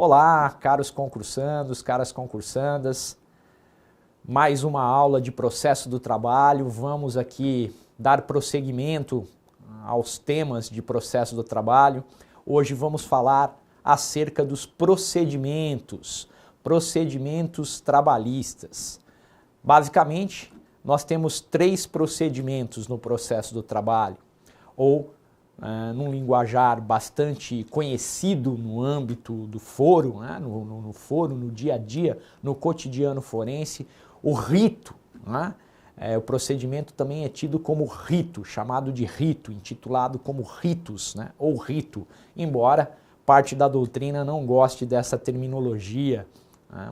Olá, caros concursandos, caras concursandas. Mais uma aula de processo do trabalho. Vamos aqui dar prosseguimento aos temas de processo do trabalho. Hoje vamos falar acerca dos procedimentos trabalhistas. Basicamente, nós temos 3 procedimentos no processo do trabalho, ou num linguajar bastante conhecido no âmbito do foro, né? no foro, no dia a dia, no cotidiano forense, o rito. Né? O procedimento também é tido como rito, chamado de rito, intitulado como ritus, né? Ou rito, embora parte da doutrina não goste dessa terminologia,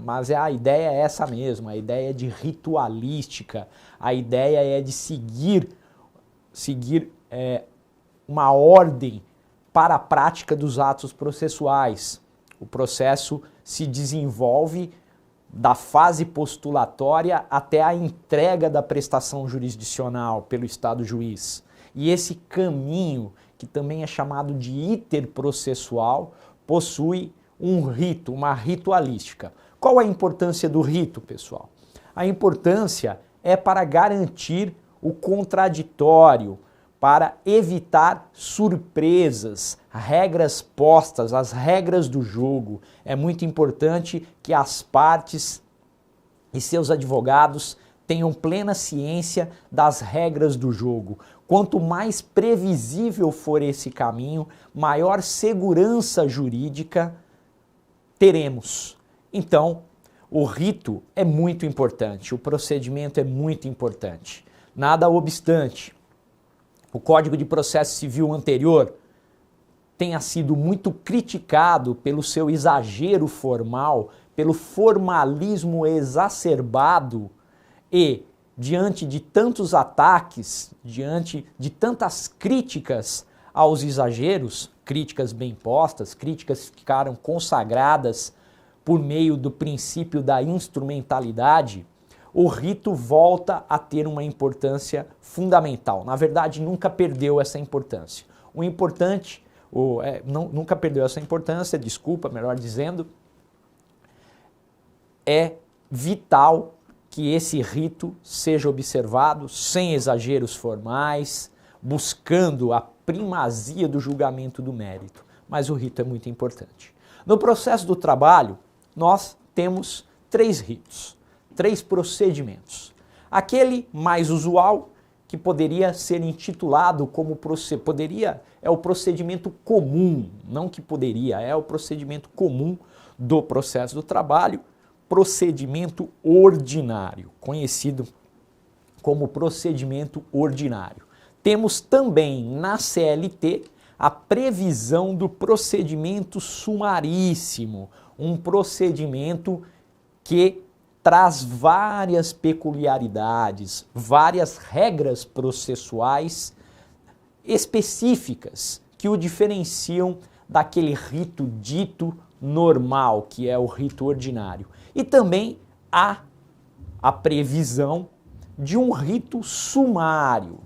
mas a ideia é essa mesmo, a ideia é de ritualística, a ideia é de seguir uma ordem para a prática dos atos processuais. O processo se desenvolve da fase postulatória até a entrega da prestação jurisdicional pelo Estado juiz. E esse caminho, que também é chamado de iter processual, possui um rito, uma ritualística. Qual a importância do rito, pessoal? A importância é para garantir o contraditório, para evitar surpresas, regras postas, as regras do jogo. É muito importante que as partes e seus advogados tenham plena ciência das regras do jogo. Quanto mais previsível for esse caminho, maior segurança jurídica teremos. Então, o rito é muito importante, o procedimento é muito importante. Nada obstante, o Código de Processo Civil anterior tenha sido muito criticado pelo seu exagero formal, pelo formalismo exacerbado e, diante de tantos ataques, diante de tantas críticas aos exageros, críticas bem postas, críticas que ficaram consagradas por meio do princípio da instrumentalidade, o rito volta a ter uma importância fundamental. Na verdade, nunca perdeu essa importância. O importante, nunca perdeu essa importância, desculpa, melhor dizendo, é vital que esse rito seja observado sem exageros formais, buscando a primazia do julgamento do mérito. Mas o rito é muito importante. No processo do trabalho, nós temos 3 ritos. 3 procedimentos. Aquele mais usual, que poderia ser intitulado como é o procedimento comum, não que poderia, é o procedimento comum do processo do trabalho, procedimento ordinário, conhecido como procedimento ordinário. Temos também na CLT a previsão do procedimento sumaríssimo, um procedimento que traz várias peculiaridades, várias regras processuais específicas que o diferenciam daquele rito dito normal, que é o rito ordinário. E também há a previsão de um rito sumário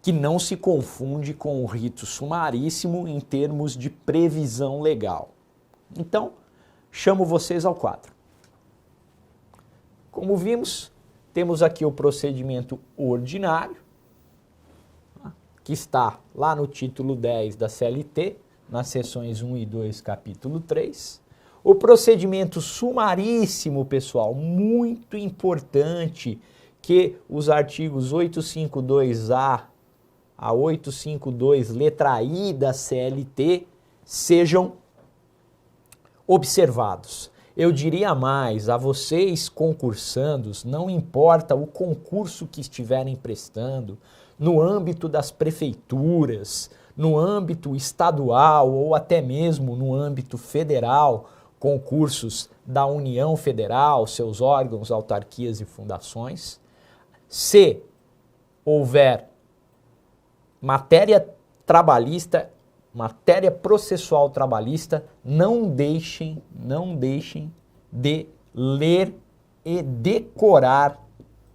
que não se confunde com o rito sumaríssimo em termos de previsão legal. Então, chamo vocês ao quadro. Como vimos, temos aqui o procedimento ordinário, que está lá no título 10 da CLT, nas seções 1 e 2, capítulo 3. O procedimento sumaríssimo, pessoal, muito importante que os artigos 852A a 852, letra I da CLT, sejam observados. Eu diria mais, a vocês concursandos, não importa o concurso que estiverem prestando, no âmbito das prefeituras, no âmbito estadual ou até mesmo no âmbito federal, concursos da União Federal, seus órgãos, autarquias e fundações, se houver matéria trabalhista, matéria processual trabalhista, não deixem de ler e decorar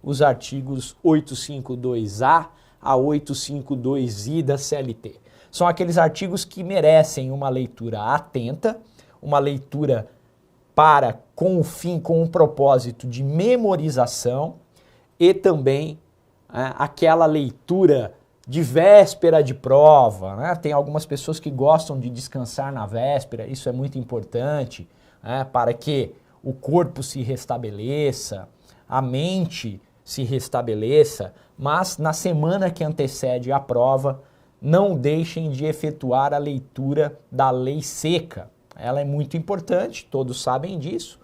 os artigos 852A a 852I da CLT. São aqueles artigos que merecem uma leitura atenta, uma leitura com o fim, com o propósito de memorização e também aquela leitura de véspera de prova, né? Tem algumas pessoas que gostam de descansar na véspera, isso é muito importante, né? Para que o corpo se restabeleça, a mente se restabeleça, mas na semana que antecede a prova, não deixem de efetuar a leitura da lei seca. Ela é muito importante, todos sabem disso,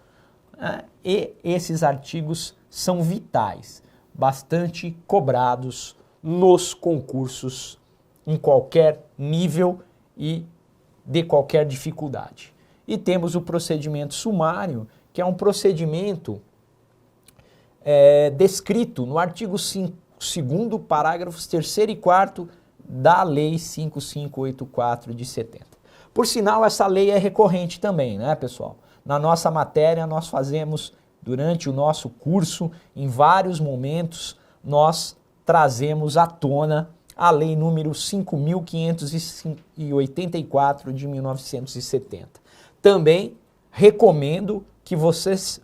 né? E esses artigos são vitais, bastante cobrados nos concursos em qualquer nível e de qualquer dificuldade. E temos o procedimento sumário, que é um procedimento descrito no artigo 2º, parágrafos 3º e 4º da Lei 5584 de 70. Por sinal, essa lei é recorrente também, né, pessoal? Na nossa matéria, nós fazemos, durante o nosso curso, em vários momentos, nós trazemos à tona a lei número 5.584 de 1970. Também recomendo que vocês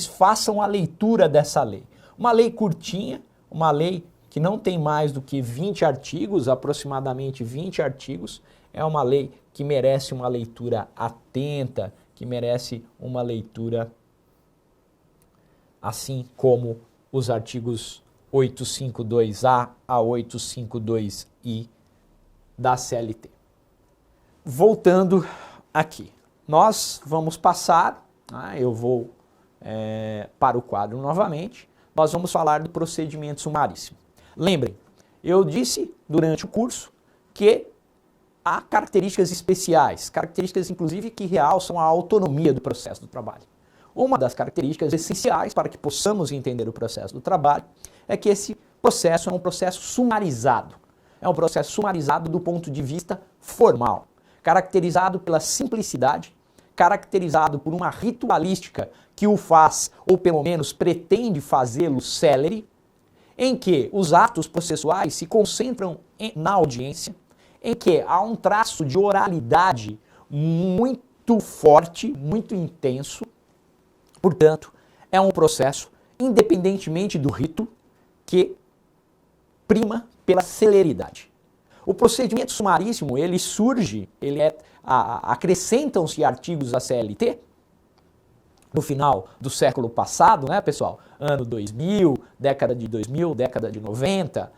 façam a leitura dessa lei. Uma lei curtinha, uma lei que não tem mais do que 20 artigos, aproximadamente 20 artigos, é uma lei que merece uma leitura atenta, que merece uma leitura assim como os artigos 852A a 852I da CLT. Voltando aqui, nós vamos passar, eu vou para o quadro novamente, nós vamos falar do procedimento sumaríssimo. Lembrem, eu disse durante o curso que há características especiais, características inclusive que realçam a autonomia do processo do trabalho. Uma das características essenciais para que possamos entender o processo do trabalho é que esse processo é um processo sumarizado. É um processo sumarizado do ponto de vista formal, caracterizado pela simplicidade, caracterizado por uma ritualística que o faz, ou pelo menos pretende fazê-lo célere, em que os atos processuais se concentram na audiência, em que há um traço de oralidade muito forte, muito intenso. Portanto, é um processo, independentemente do rito, que prima pela celeridade. O procedimento sumaríssimo, ele surge, acrescentam-se artigos à CLT no final do século passado, né, pessoal? Ano 2000, década de 2000, década de 90,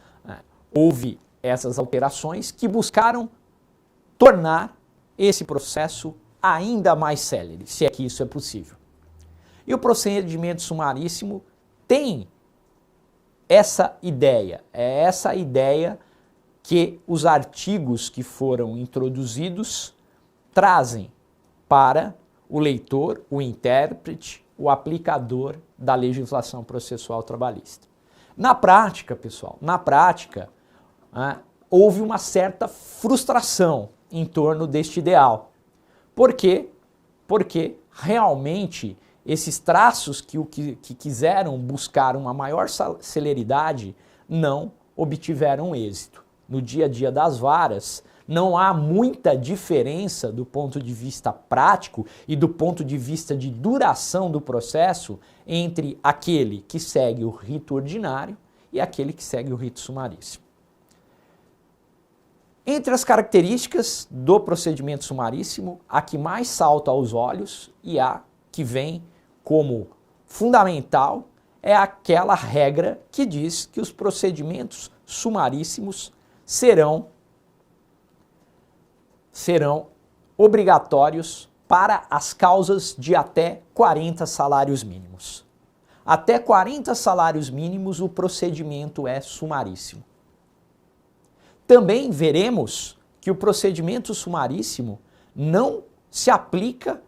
houve essas alterações que buscaram tornar esse processo ainda mais célere, se é que isso é possível. E o procedimento sumaríssimo tem essa ideia, é essa ideia que os artigos que foram introduzidos trazem para o leitor, o intérprete, o aplicador da legislação processual trabalhista. Na prática, pessoal, houve uma certa frustração em torno deste ideal. Por quê? Porque realmente esses traços que quiseram buscar uma maior celeridade não obtiveram êxito. No dia a dia das varas, não há muita diferença do ponto de vista prático e do ponto de vista de duração do processo entre aquele que segue o rito ordinário e aquele que segue o rito sumaríssimo. Entre as características do procedimento sumaríssimo, a que mais salta aos olhos e a que vem como fundamental é aquela regra que diz que os procedimentos sumaríssimos serão obrigatórios para as causas de até 40 salários mínimos. Até 40 salários mínimos o procedimento é sumaríssimo. Também veremos que o procedimento sumaríssimo não se aplica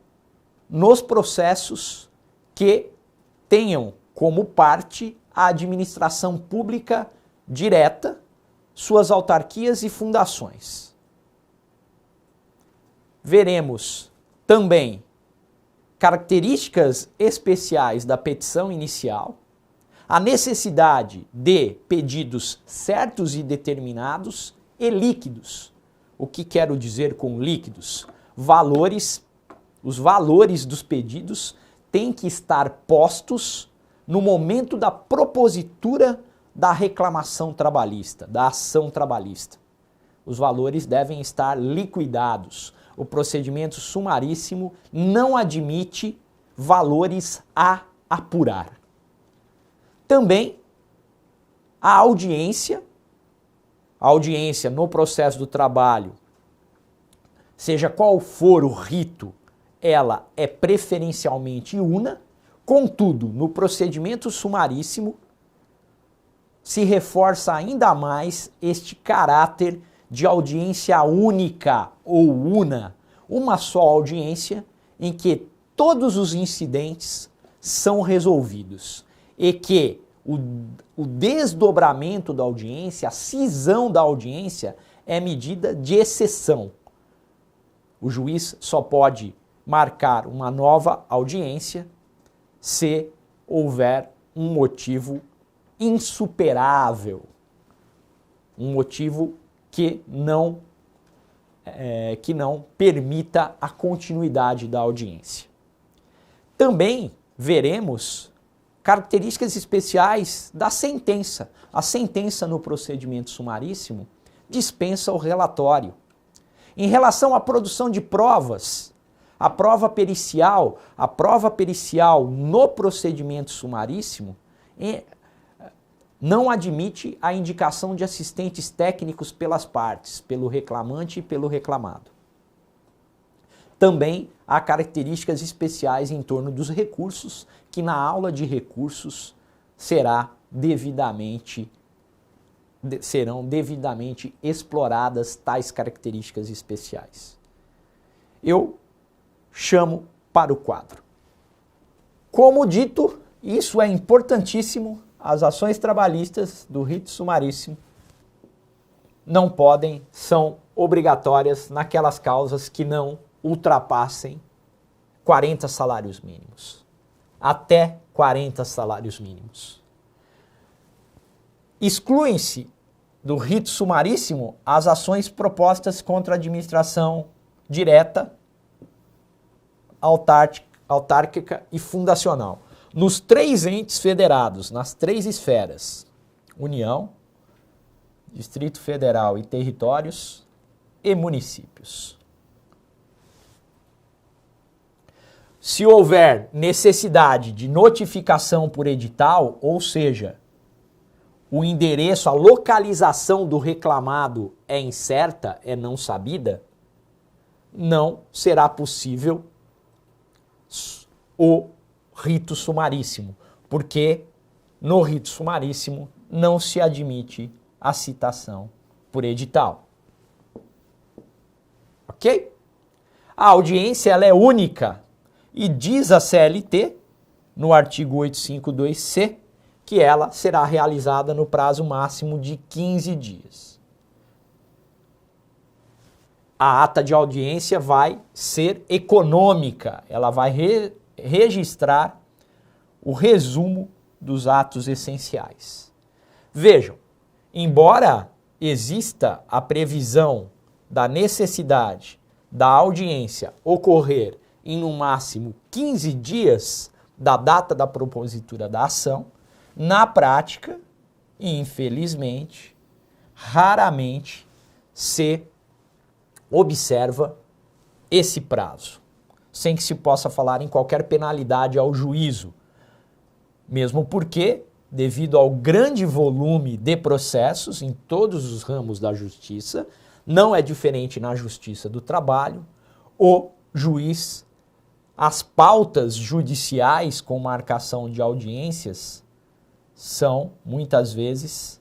nos processos que tenham como parte a administração pública direta, suas autarquias e fundações. Veremos também características especiais da petição inicial, a necessidade de pedidos certos e determinados e líquidos. O que quero dizer com líquidos? Valores, os valores dos pedidos têm que estar postos no momento da propositura da reclamação trabalhista, da ação trabalhista. Os valores devem estar liquidados. O procedimento sumaríssimo não admite valores a apurar. Também a audiência no processo do trabalho, seja qual for o rito, ela é preferencialmente una, contudo, no procedimento sumaríssimo, se reforça ainda mais este caráter de audiência única ou una, uma só audiência em que todos os incidentes são resolvidos e que o desdobramento da audiência, a cisão da audiência é medida de exceção. O juiz só pode marcar uma nova audiência se houver um motivo insuperável, um motivo que não permita a continuidade da audiência. Também veremos características especiais da sentença. A sentença no procedimento sumaríssimo dispensa o relatório. Em relação à produção de provas, a prova pericial no procedimento sumaríssimo não admite a indicação de assistentes técnicos pelas partes, pelo reclamante e pelo reclamado. Também há características especiais em torno dos recursos, que na aula de recursos serão devidamente exploradas tais características especiais. Eu chamo para o quadro. Como dito, isso é importantíssimo. As ações trabalhistas do rito sumaríssimo são obrigatórias naquelas causas que não ultrapassem 40 salários mínimos. Até 40 salários mínimos. Excluem-se do rito sumaríssimo as ações propostas contra a administração direta, autárquica e fundacional. Nos 3 entes federados, nas 3 esferas, União, Distrito Federal e territórios e municípios. Se houver necessidade de notificação por edital, ou seja, o endereço, a localização do reclamado é incerta, é não sabida, não será possível o rito sumaríssimo, porque no rito sumaríssimo não se admite a citação por edital. Ok? A audiência ela é única e diz a CLT, no artigo 852C, que ela será realizada no prazo máximo de 15 dias. A ata de audiência vai ser econômica, ela vai registrar o resumo dos atos essenciais. Vejam, embora exista a previsão da necessidade da audiência ocorrer em no máximo 15 dias da data da propositura da ação, na prática, infelizmente, raramente se observa esse prazo, sem que se possa falar em qualquer penalidade ao juízo, mesmo porque, devido ao grande volume de processos em todos os ramos da justiça, não é diferente na justiça do trabalho, o juiz, as pautas judiciais com marcação de audiências são, muitas vezes,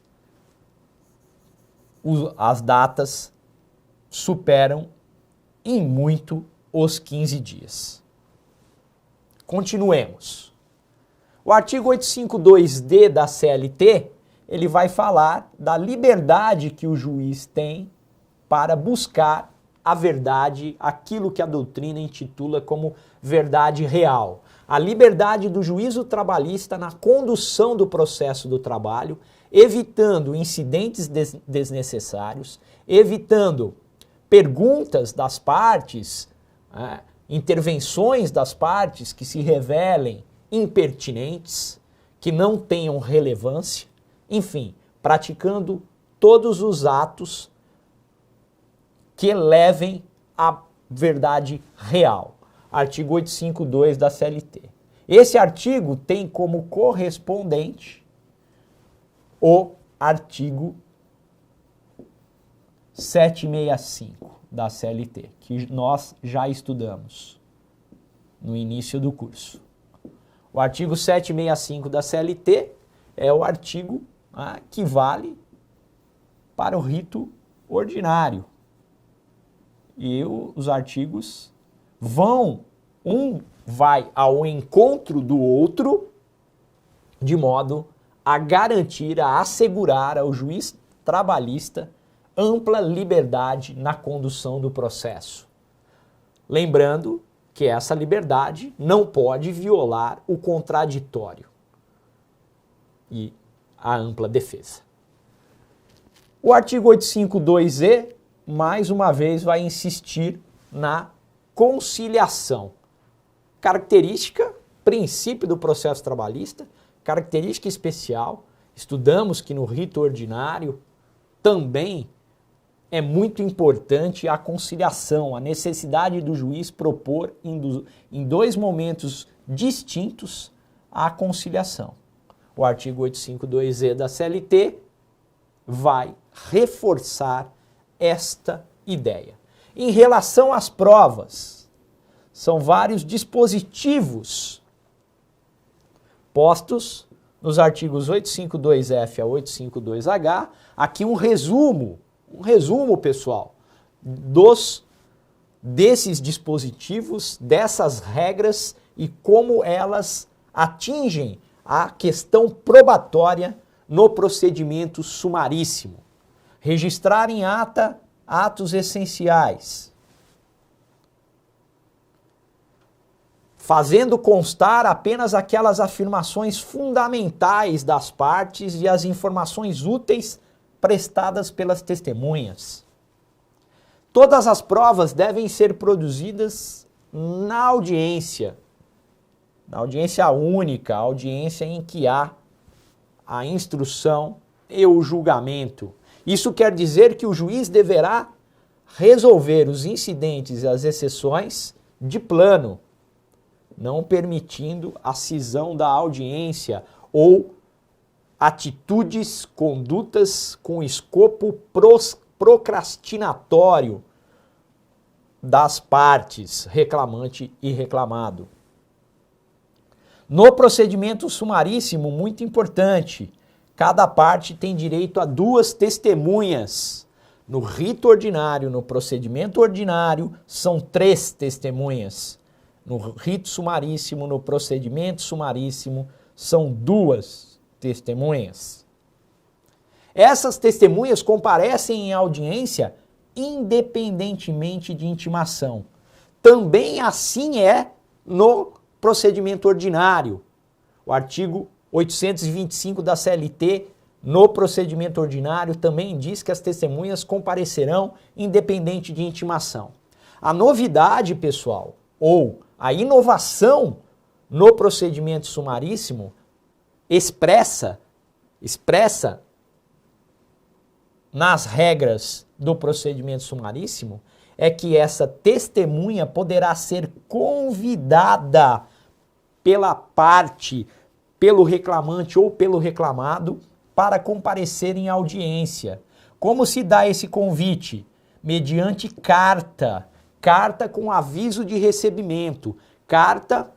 as datas superam em muito os 15 dias. Continuemos. O artigo 852D da CLT, ele vai falar da liberdade que o juiz tem para buscar a verdade, aquilo que a doutrina intitula como verdade real. A liberdade do juízo trabalhista na condução do processo do trabalho, evitando incidentes desnecessários, evitando perguntas das partes, intervenções das partes que se revelem impertinentes, que não tenham relevância, enfim, praticando todos os atos que levem à verdade real. Artigo 852 da CLT. Esse artigo tem como correspondente o artigo 765 da CLT, que nós já estudamos no início do curso. O artigo 765 da CLT é o artigo que vale para o rito ordinário. E os artigos um vai ao encontro do outro, de modo a garantir, a assegurar ao juiz trabalhista ampla liberdade na condução do processo. Lembrando que essa liberdade não pode violar o contraditório e a ampla defesa. O artigo 852-E, mais uma vez, vai insistir na conciliação. Característica, princípio do processo trabalhista, característica especial. Estudamos que no rito ordinário também é muito importante a conciliação, a necessidade do juiz propor em dois momentos distintos a conciliação. O artigo 852-E da CLT vai reforçar esta ideia. Em relação às provas, são vários dispositivos postos nos artigos 852F a 852H, aqui um resumo, pessoal, desses dispositivos, dessas regras e como elas atingem a questão probatória no procedimento sumaríssimo. Registrar em ata atos essenciais, fazendo constar apenas aquelas afirmações fundamentais das partes e as informações úteis prestadas pelas testemunhas. Todas as provas devem ser produzidas na audiência única, a audiência em que há a instrução e o julgamento. Isso quer dizer que o juiz deverá resolver os incidentes e as exceções de plano, não permitindo a cisão da audiência ou atitudes, condutas com escopo procrastinatório das partes, reclamante e reclamado. No procedimento sumaríssimo, muito importante, cada parte tem direito a 2 testemunhas. No rito ordinário, no procedimento ordinário, são 3 testemunhas. No rito sumaríssimo, no procedimento sumaríssimo, são 2 testemunhas. Essas testemunhas comparecem em audiência independentemente de intimação. Também assim é no procedimento ordinário. O artigo 825 da CLT, no procedimento ordinário, também diz que as testemunhas comparecerão independente de intimação. A novidade, pessoal, ou a inovação no procedimento sumaríssimo expressa nas regras do procedimento sumaríssimo é que essa testemunha poderá ser convidada pela parte, pelo reclamante ou pelo reclamado para comparecer em audiência. Como se dá esse convite? Mediante carta com aviso de recebimento, carta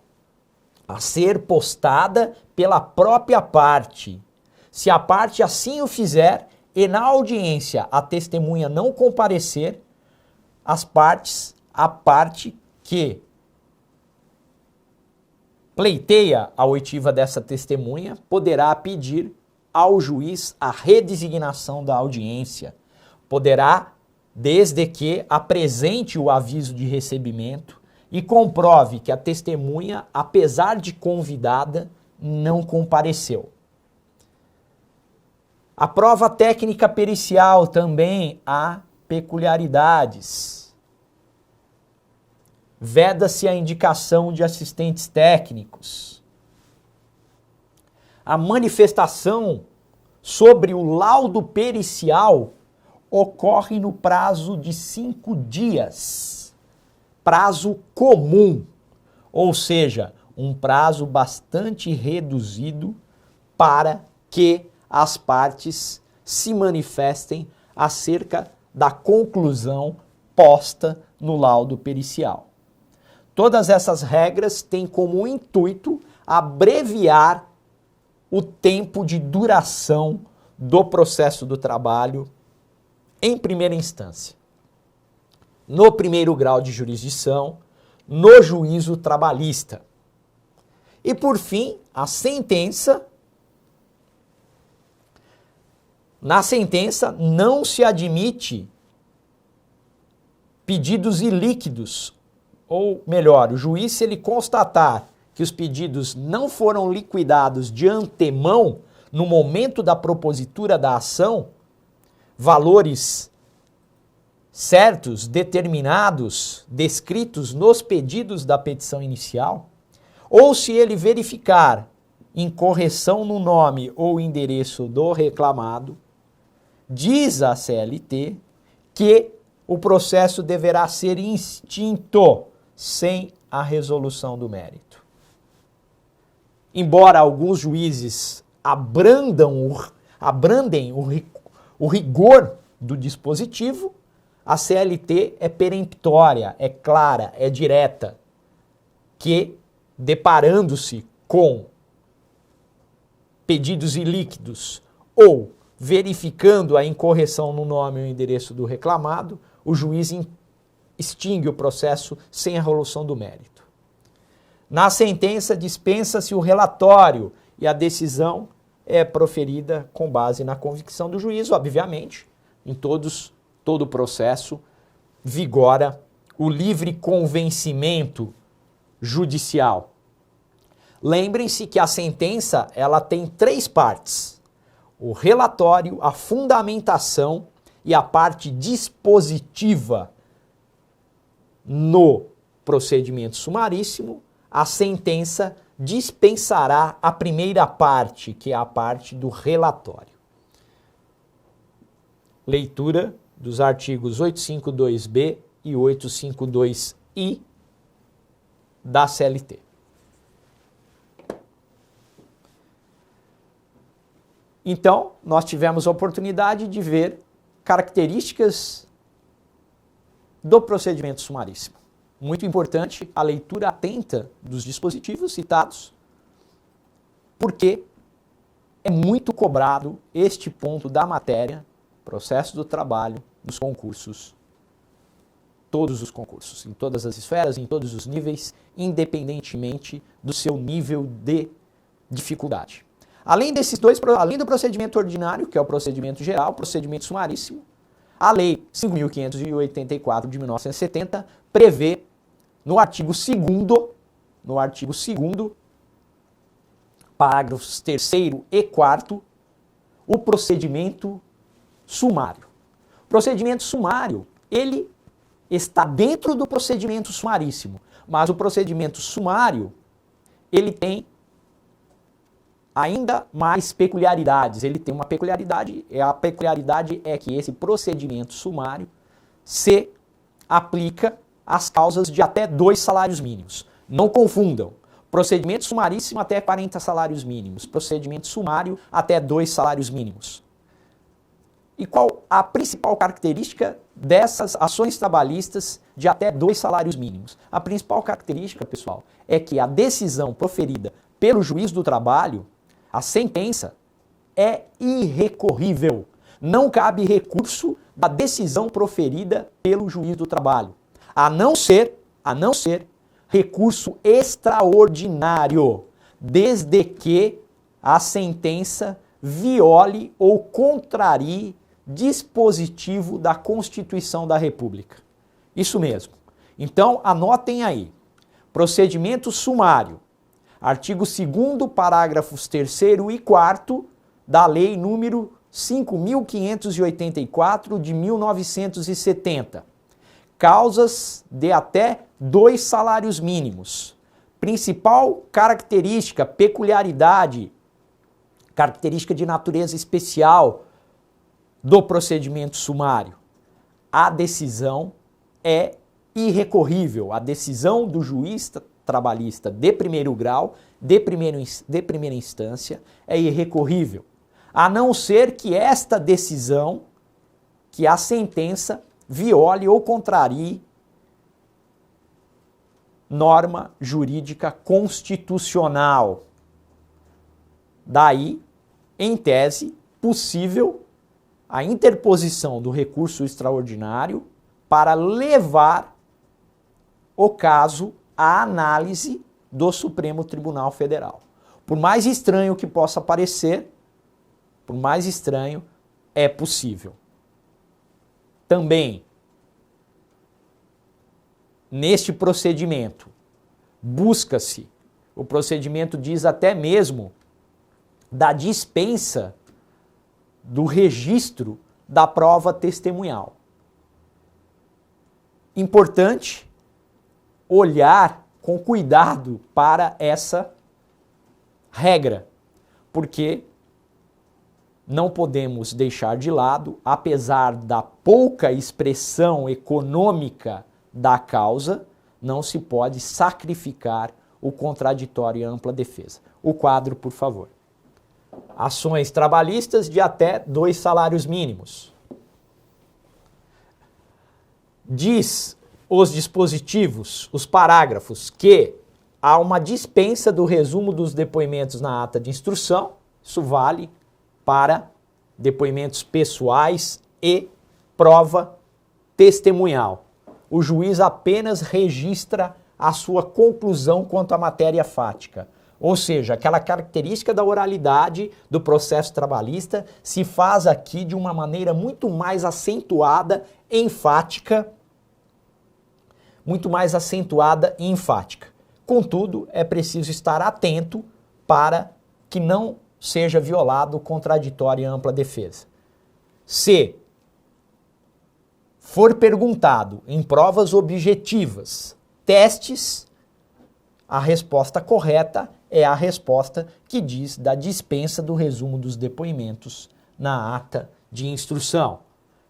a ser postada pela própria parte. Se a parte assim o fizer e na audiência a testemunha não comparecer, a parte que pleiteia a oitiva dessa testemunha poderá pedir ao juiz a redesignação da audiência. Poderá, desde que apresente o aviso de recebimento e comprove que a testemunha, apesar de convidada, não compareceu. A prova técnica pericial também há peculiaridades. Veda-se a indicação de assistentes técnicos. A manifestação sobre o laudo pericial ocorre no prazo de 5 dias. Prazo comum, ou seja, um prazo bastante reduzido para que as partes se manifestem acerca da conclusão posta no laudo pericial. Todas essas regras têm como intuito abreviar o tempo de duração do processo do trabalho em primeira instância, no primeiro grau de jurisdição, no juízo trabalhista. E por fim, a sentença. Na sentença não se admite pedidos ilíquidos, ou melhor, o juiz, se ele constatar que os pedidos não foram liquidados de antemão no momento da propositura da ação, valores certos, determinados, descritos nos pedidos da petição inicial, ou se ele verificar incorreção no nome ou endereço do reclamado, diz a CLT que o processo deverá ser extinto sem a resolução do mérito. Embora alguns juízes abrandem o rigor do dispositivo, a CLT é peremptória, é clara, é direta, que, deparando-se com pedidos ilíquidos ou verificando a incorreção no nome ou endereço do reclamado, o juiz extingue o processo sem a resolução do mérito. Na sentença, dispensa-se o relatório e a decisão é proferida com base na convicção do juiz, obviamente. Em todo o processo vigora o livre convencimento judicial. Lembrem-se que a sentença ela tem 3 partes: o relatório, a fundamentação e a parte dispositiva. No procedimento sumaríssimo, a sentença dispensará a primeira parte, que é a parte do relatório. Leitura dos artigos 852B e 852I da CLT. Então, nós tivemos a oportunidade de ver características do procedimento sumaríssimo. Muito importante a leitura atenta dos dispositivos citados, porque é muito cobrado este ponto da matéria, processo do trabalho, dos concursos, todos os concursos, em todas as esferas, em todos os níveis, independentemente do seu nível de dificuldade. Além desses dois, além do procedimento ordinário, que é o procedimento geral, o procedimento sumaríssimo, a Lei 5.584 de 1970 prevê no artigo 2º, parágrafos 3º e 4º, o procedimento sumário. O procedimento sumário, ele está dentro do procedimento sumaríssimo, mas o procedimento sumário, ele tem ainda mais peculiaridades. Ele tem uma peculiaridade, a peculiaridade é que esse procedimento sumário se aplica às causas de até 2 salários mínimos. Não confundam. Procedimento sumaríssimo até 40 salários mínimos. Procedimento sumário até 2 salários mínimos. E qual a principal característica dessas ações trabalhistas de até 2 salários mínimos? A principal característica, pessoal, é que a decisão proferida pelo juiz do trabalho, a sentença, é irrecorrível. Não cabe recurso da decisão proferida pelo juiz do trabalho, a não ser recurso extraordinário, desde que a sentença viole ou contrarie dispositivo da Constituição da República. Isso mesmo. Então, anotem aí. Procedimento sumário. Artigo 2º, parágrafos 3º e 4º da Lei número 5.584 de 1970. Causas de até 2 salários mínimos. Principal característica, peculiaridade, característica de natureza especial do procedimento sumário. A decisão é irrecorrível. A decisão do juiz trabalhista de primeiro grau, de primeira instância, é irrecorrível. A não ser que esta decisão, que a sentença, viole ou contrarie norma jurídica constitucional. Daí, em tese, possível a interposição do recurso extraordinário para levar o caso à análise do Supremo Tribunal Federal. Por mais estranho que possa parecer, por mais estranho, é possível. Também, neste procedimento, busca-se, o procedimento diz até mesmo da dispensa do registro da prova testemunhal. Importante olhar com cuidado para essa regra, porque não podemos deixar de lado, apesar da pouca expressão econômica da causa, não se pode sacrificar o contraditório e ampla defesa. O quadro, por favor. Ações trabalhistas de até 2 salários mínimos. Diz os dispositivos, os parágrafos, que há uma dispensa do resumo dos depoimentos na ata de instrução. Isso vale para depoimentos pessoais e prova testemunhal. O juiz apenas registra a sua conclusão quanto à matéria fática. Ou seja, aquela característica da oralidade do processo trabalhista se faz aqui de uma maneira muito mais acentuada, enfática, e enfática. Contudo, é preciso estar atento para que não seja violado o contraditório e ampla defesa. Se for perguntado em provas objetivas, testes, a resposta correta é a resposta que diz da dispensa do resumo dos depoimentos na ata de instrução,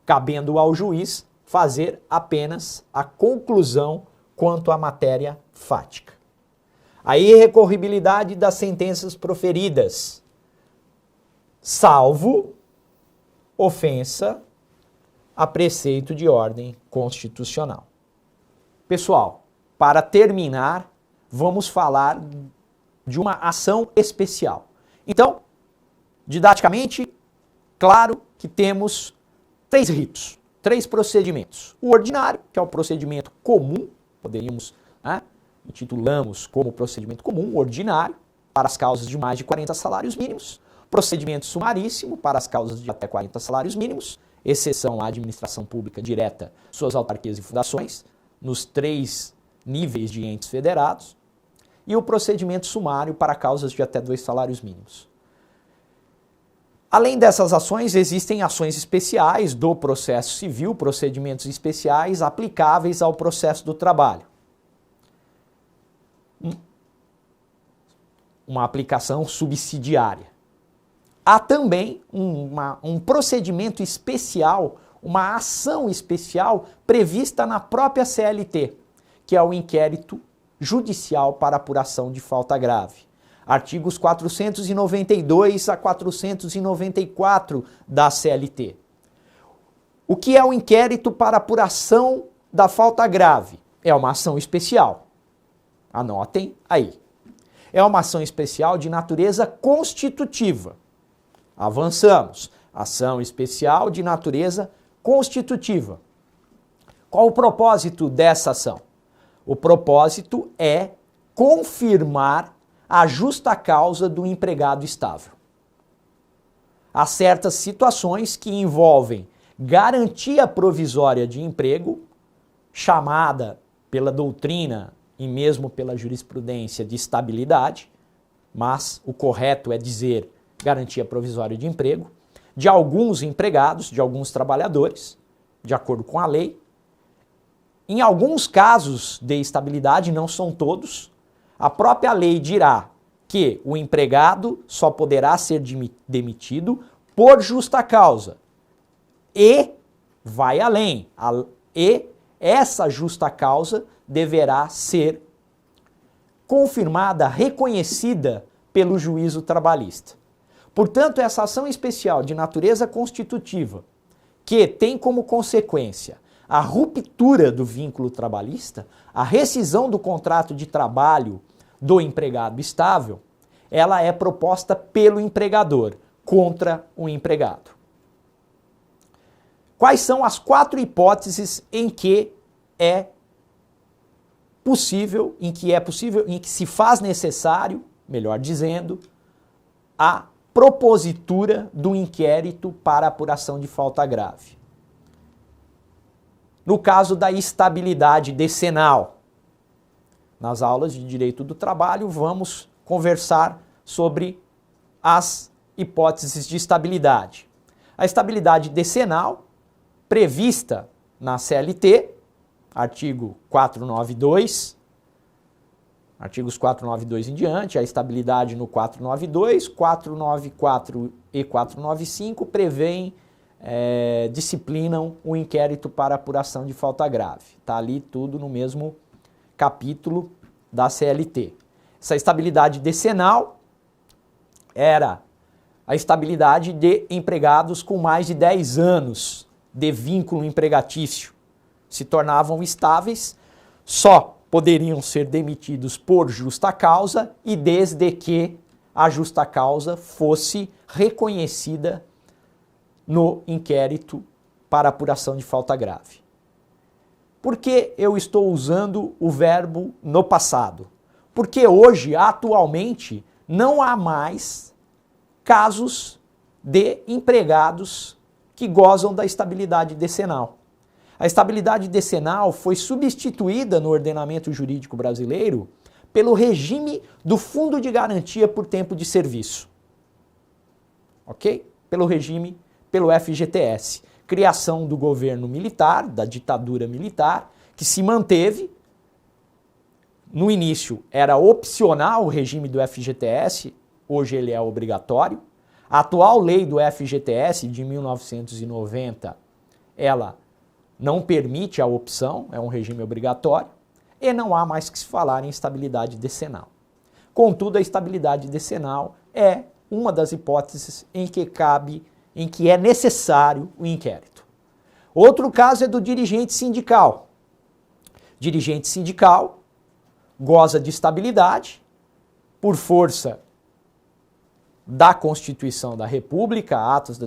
cabendo ao juiz fazer apenas a conclusão quanto à matéria fática. A irrecorribilidade das sentenças proferidas, salvo ofensa a preceito de ordem constitucional. Pessoal, para terminar, vamos falar de uma ação especial. Então, didaticamente, claro que temos 3 ritos, 3 procedimentos. O ordinário, que é o procedimento comum, poderíamos, intitulamos como procedimento comum, ordinário, para as causas de mais de 40 salários mínimos. Procedimento sumaríssimo, para as causas de até 40 salários mínimos, exceção à administração pública direta, suas autarquias e fundações, nos 3 níveis de entes federados. E o procedimento sumário para causas de até 2 salários mínimos. Além dessas ações, existem ações especiais do processo civil, procedimentos especiais aplicáveis ao processo do trabalho. Uma aplicação subsidiária. Há também um procedimento especial, uma ação especial prevista na própria CLT, que é o inquérito judicial para apuração de falta grave. Artigos 492 a 494 da CLT. O que é o inquérito para apuração da falta grave? É uma ação especial. Anotem aí. É uma ação especial de natureza constitutiva. Avançamos. Ação especial de natureza constitutiva. Qual o propósito dessa ação? O propósito é confirmar a justa causa do empregado estável. Há certas situações que envolvem garantia provisória de emprego, chamada pela doutrina e mesmo pela jurisprudência de estabilidade, mas o correto é dizer garantia provisória de emprego, de alguns empregados, de alguns trabalhadores, de acordo com a lei. Em alguns casos de estabilidade, não são todos, a própria lei dirá que o empregado só poderá ser demitido por justa causa. E vai além. E essa justa causa deverá ser confirmada, reconhecida pelo juízo trabalhista. Portanto, essa ação especial de natureza constitutiva, que tem como consequência a ruptura do vínculo trabalhista, a rescisão do contrato de trabalho do empregado estável, ela é proposta pelo empregador contra o empregado. Quais são as 4 hipóteses em que se faz necessário, melhor dizendo, a propositura do inquérito para apuração de falta grave? No caso da estabilidade decenal, nas aulas de Direito do Trabalho, vamos conversar sobre as hipóteses de estabilidade. A estabilidade decenal, prevista na CLT, artigo 492, artigos 492 em diante, a estabilidade no 492, 494 e 495 prevêem, disciplinam o inquérito para apuração de falta grave. Está ali tudo no mesmo capítulo da CLT. Essa estabilidade decenal era a estabilidade de empregados com mais de 10 anos de vínculo empregatício. Se tornavam estáveis, só poderiam ser demitidos por justa causa e desde que a justa causa fosse reconhecida no inquérito para apuração de falta grave. Por que eu estou usando o verbo no passado? Porque hoje, atualmente, não há mais casos de empregados que gozam da estabilidade decenal. A estabilidade decenal foi substituída no ordenamento jurídico brasileiro pelo regime do Fundo de Garantia por Tempo de Serviço. Ok? Pelo FGTS. Criação do governo militar, da ditadura militar, que se manteve. No início era opcional o regime do FGTS, hoje ele é obrigatório. A atual lei do FGTS de 1990, ela não permite a opção, é um regime obrigatório, e não há mais que se falar em estabilidade decenal. Contudo, a estabilidade decenal é uma das hipóteses em que é necessário o inquérito. Outro caso é do dirigente sindical. Dirigente sindical goza de estabilidade por força da Constituição da República, atos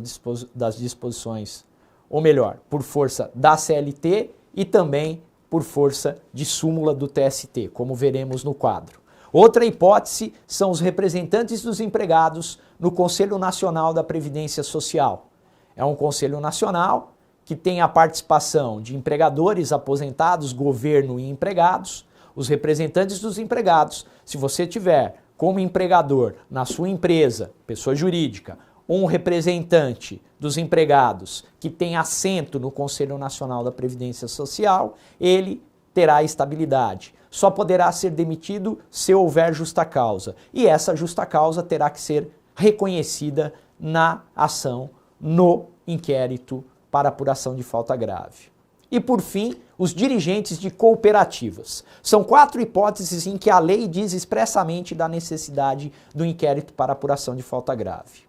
das disposições, ou melhor, por força da CLT e também por força de súmula do TST, como veremos no quadro. Outra hipótese são os representantes dos empregados no Conselho Nacional da Previdência Social. É um conselho nacional que tem a participação de empregadores, aposentados, governo e empregados. Os representantes dos empregados, se você tiver como empregador na sua empresa, pessoa jurídica, um representante dos empregados que tem assento no Conselho Nacional da Previdência Social, ele terá estabilidade. Só poderá ser demitido se houver justa causa. E essa justa causa terá que ser reconhecida na ação, no inquérito para apuração de falta grave. E por fim, os dirigentes de cooperativas. São 4 hipóteses em que a lei diz expressamente da necessidade do inquérito para apuração de falta grave.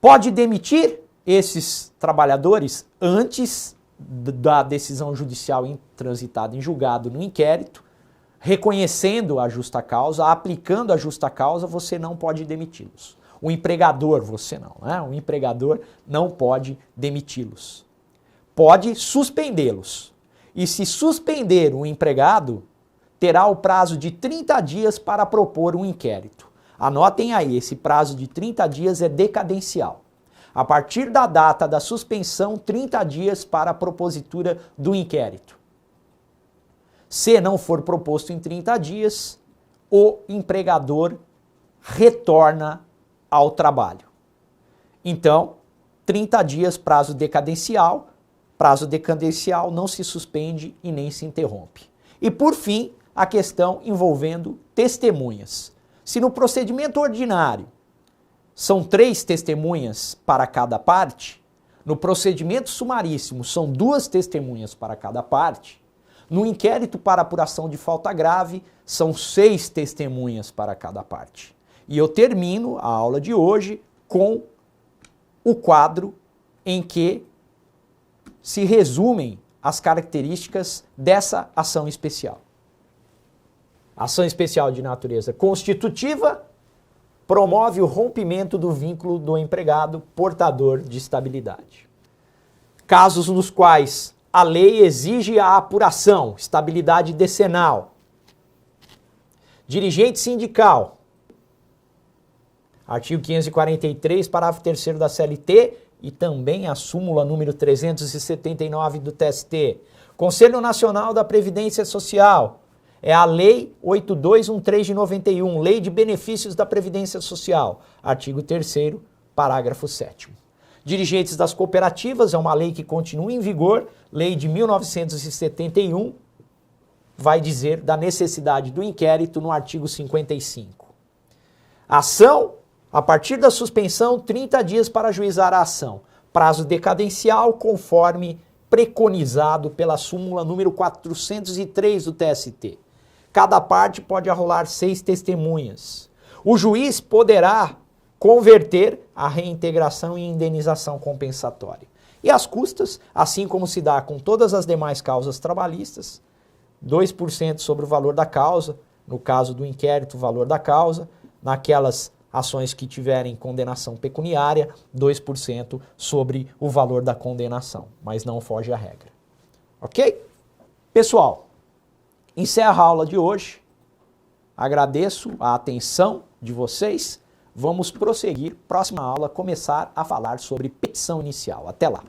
Pode demitir esses trabalhadores antes da decisão judicial transitada em julgado no inquérito, reconhecendo a justa causa, aplicando a justa causa, você não pode demiti-los. O empregador, você não, né? O empregador não pode demiti-los. Pode suspendê-los. E se suspender o empregado, terá o prazo de 30 dias para propor um inquérito. Anotem aí, esse prazo de 30 dias é decadencial. A partir da data da suspensão, 30 dias para a propositura do inquérito. Se não for proposto em 30 dias, o empregador retorna ao trabalho. Então, 30 dias prazo decadencial não se suspende e nem se interrompe. E por fim, a questão envolvendo testemunhas. Se no procedimento ordinário são 3 testemunhas para cada parte, no procedimento sumaríssimo são 2 testemunhas para cada parte, no inquérito para apuração de falta grave são 6 testemunhas para cada parte. E eu termino a aula de hoje com o quadro em que se resumem as características dessa ação especial. Ação especial de natureza constitutiva promove o rompimento do vínculo do empregado portador de estabilidade. Casos nos quais a lei exige a apuração, estabilidade decenal. Dirigente sindical. Artigo 543, parágrafo 3º da CLT e também a súmula número 379 do TST. Conselho Nacional da Previdência Social. É a Lei 8213 de 91, Lei de Benefícios da Previdência Social. Artigo 3º, parágrafo 7º. Dirigentes das cooperativas, é uma lei que continua em vigor, Lei de 1971, vai dizer da necessidade do inquérito no artigo 55. Ação, a partir da suspensão, 30 dias para ajuizar a ação. Prazo decadencial, conforme preconizado pela súmula número 403 do TST. Cada parte pode arrolar 6 testemunhas. O juiz poderá converter a reintegração em indenização compensatória. E as custas, assim como se dá com todas as demais causas trabalhistas, 2% sobre o valor da causa, no caso do inquérito, o valor da causa, naquelas ações que tiverem condenação pecuniária, 2% sobre o valor da condenação, mas não foge à regra. Ok? Pessoal, encerro a aula de hoje. Agradeço a atenção de vocês. Vamos prosseguir, próxima aula, começar a falar sobre petição inicial. Até lá!